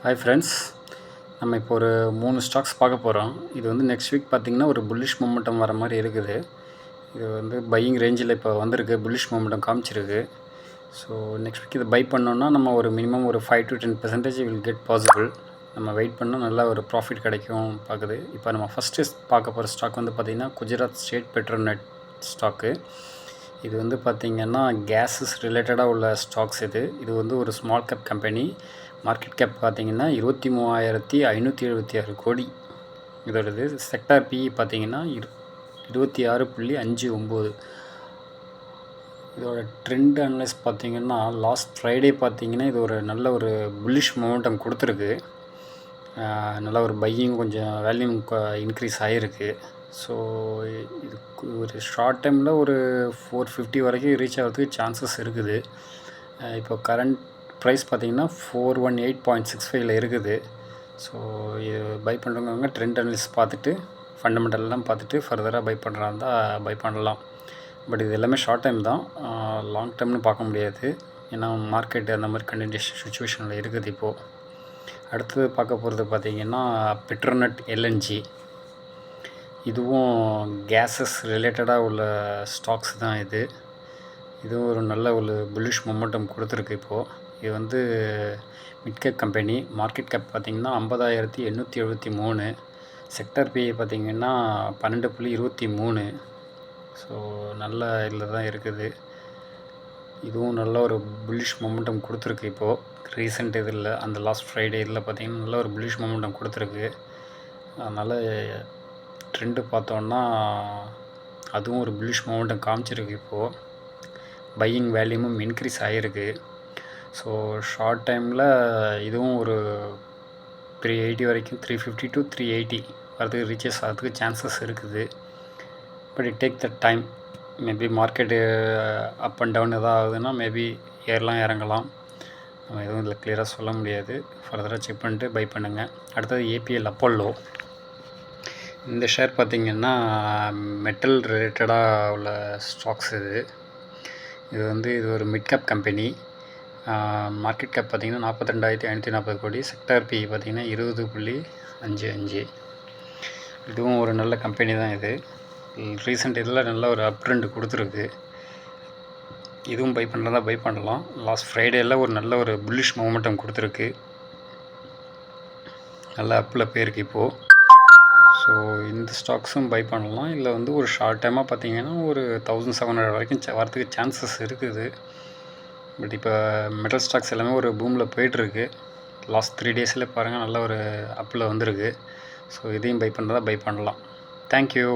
Hi friends, நம்ம இப்போ ஒரு 3 ஸ்டாக்ஸ் பார்க்க போகிறோம். இது வந்து நெக்ஸ்ட் வீக் பார்த்திங்கன்னா ஒரு புல்லிஷ் மொமெண்டம் வர மாதிரி இருக்குது. இது வந்து பையிங் ரேஞ்சில் இப்போ வந்திருக்கு, புல்லிஷ் மொமெண்டம் காமிச்சிருக்கு. ஸோ நெக்ஸ்ட் வீக் இதை பை பண்ணோன்னா நம்ம ஒரு மினிமம் ஒரு 5 to 10% வில் கெட் பாசிபிள். நம்ம வெயிட் பண்ணால் நல்லா ஒரு ப்ராஃபிட் கிடைக்கும் பார்க்குது. இப்போ நம்ம ஃபஸ்ட்டு பார்க்க போகிற ஸ்டாக் வந்து பார்த்திங்கன்னா குஜராத் ஸ்டேட் பெட்ரோநெட் ஸ்டாக்கு. இது வந்து பார்த்திங்கன்னா கேஸஸ் ரிலேட்டடாக உள்ள ஸ்டாக்ஸ். இது வந்து ஒரு small cap company. Market cap பார்த்திங்கன்னா 23,576 கோடி இதோடது. செக்டார் பிஇ பார்த்திங்கன்னா 26.59. இதோட ட்ரெண்ட் அனலைஸ் பார்த்திங்கன்னா லாஸ்ட் ஃப்ரைடே பார்த்திங்கன்னா இது ஒரு நல்ல ஒரு புல்லிஷ் மொமெண்டம் கொடுத்துருக்கு. நல்ல ஒரு பையிங் கொஞ்சம் வேல்யூம் இன்க்ரீஸ் ஆகிருக்கு. ஸோ இதுக்கு ஒரு ஷார்ட் டைமில் ஒரு 450 வரைக்கும் ரீச் ஆகிறதுக்கு சான்சஸ் இருக்குது. இப்போ கரண்ட் ப்ரைஸ் பார்த்திங்கன்னா 418.65 இருக்குது. ஸோ இது பை பண்ணுறவங்க ட்ரெண்ட் அனலிஸ் பார்த்துட்டு ஃபண்டமெண்டல்லாம் பார்த்துட்டு ஃபர்தராக பை பண்ணுறா இருந்தால் பை பண்ணலாம். பட் இது எல்லாமே ஷார்ட் டைம் தான், லாங் டைம்னு பார்க்க முடியாது. ஏன்னா மார்க்கெட் அந்த மாதிரி கண்டிஷன் சுச்சுவேஷனில் இருக்குது இப்போது. அடுத்தது பார்க்க போகிறது பார்த்திங்கன்னா பெட்ரோநெட் எல்என்ஜி. இதுவும் கேஸஸ் ரிலேட்டடாக உள்ள ஸ்டாக்ஸ் தான். இதுவும் ஒரு நல்ல ஒரு புல்லிஷ் மொமெண்டம் கொடுத்துருக்கு இப்போது. இது வந்து mid cap company. Market cap பார்த்திங்கன்னா 50,873. செக்டார் பிஐ பார்த்திங்கன்னா 12.23. ஸோ நல்ல இதில் தான் இருக்குது. இதுவும் நல்ல ஒரு புல்லிஷ் மொமெண்டம் கொடுத்துருக்கு இப்போது. ரீசெண்ட் இதில் அந்த லாஸ்ட் ஃப்ரைடே இதில் பார்த்திங்கன்னா நல்ல ஒரு புல்லிஷ் மொமெண்டம் கொடுத்துருக்கு. அதனால் ட்ரெண்டு பார்த்தோன்னா அதுவும் ஒரு புல்லிஷ் மொமெண்டம் காமிச்சிருக்கு இப்போது. பையிங் வேல்யூமும் இன்க்ரீஸ் ஆகிருக்கு. ஸோ ஷார்ட் டைமில் இதுவும் ஒரு 380 வரைக்கும், 350 to 380 வரதுக்கு ரீச்சஸ் ஆகிறதுக்கு சான்சஸ் இருக்குது. But it take the time. Maybe market up and down எதாவது ஆகுதுன்னா மேபி ஏறலாம் இறங்கலாம். நம்ம எதுவும் இதில் கிளியராக சொல்ல முடியாது. ஃபர்தராக செக் பண்ணிட்டு பை பண்ணுங்கள். அடுத்தது ஏபிஎல் அப்போலோ. இந்த ஷேர் பார்த்திங்கன்னா மெட்டல் ரிலேட்டடாக உள்ள ஸ்டாக்ஸ். இது வந்து இது ஒரு mid cap company. Market cap பார்த்திங்கன்னா 42,540 கோடி. செக்டார் பிஇ பார்த்திங்கன்னா 20.55. இதுவும் ஒரு நல்ல கம்பெனி தான். இது ரீசெண்ட் இதில் நல்ல ஒரு அப் ட்ரெண்ட் கொடுத்துருக்கு. இதுவும் பை பண்ணுறதா பை பண்ணலாம். லாஸ்ட் ஃப்ரைடேயில் ஒரு நல்ல ஒரு புல்லிஷ் மொமெண்டம் கொடுத்துருக்கு. நல்ல அப்பில் போயிருக்கு இப்போது. ஸோ இந்த ஸ்டாக்ஸும் பை பண்ணலாம். இல்லை வந்து ஒரு ஷார்ட் டைமாக பார்த்திங்கன்னா ஒரு 1700 வரைக்கும் வரத்துக்கு சான்சஸ் இருக்குது. பட் இப்போ மெட்டல் ஸ்டாக்ஸ் எல்லாமே ஒரு பூமில் போய்ட்டுருக்கு. லாஸ்ட் 3 டேஸில் பாருங்கள் நல்ல ஒரு அப்பில் வந்திருக்கு. ஸோ இதையும் பை பண்ணுறதா பை பண்ணலாம். தேங்க்யூ.